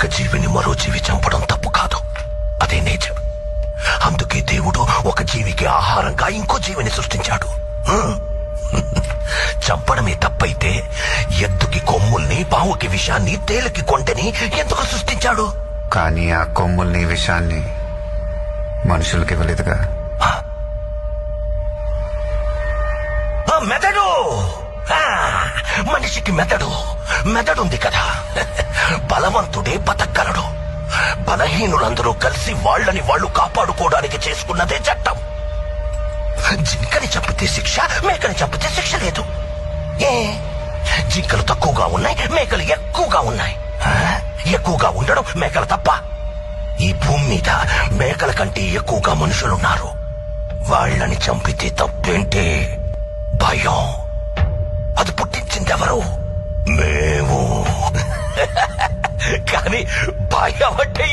ఒక జీవిని మరో జీవి చంపడం తప్పు కాదు, అదే నేచర్. అందుకే దేవుడు ఒక జీవికి ఆహారంగా ఇంకో జీవిని సృష్టించాడు. చంపడమే తప్పైతే ఎద్దుకి కొమ్ముల్ని, పావుకి విషాన్ని, తేలికి కొంటని ఎందుకు సృష్టించాడు? కానీ ఆ కొమ్ముల్ని, విషాన్ని మనుషులకి ఇవ్వలేదుగా. మెదడు, మనిషికి మెదడుంది కదా. బలవంతుడే బతకగలడు. బలహీనులందరూ కలిసి వాళ్ళని వాళ్ళు కాపాడుకోవడానికి చేసుకున్నదే చట్టం. జింకని చంపితే శిక్ష, మేకని చంపితే శిక్ష లేదు. జింకలు తక్కువగా ఉన్నాయి, మేకలు ఎక్కువగా ఉన్నాయి. ఎక్కువగా ఉండడం మేకల తప్ప? ఈ భూమి మీద మేకల కంటే ఎక్కువగా మనుషులున్నారు. వాళ్ళని చంపితే తప్పేంటే? భయం. అది పుట్టించిందెవరు? మేము. కానీ భయం అంటే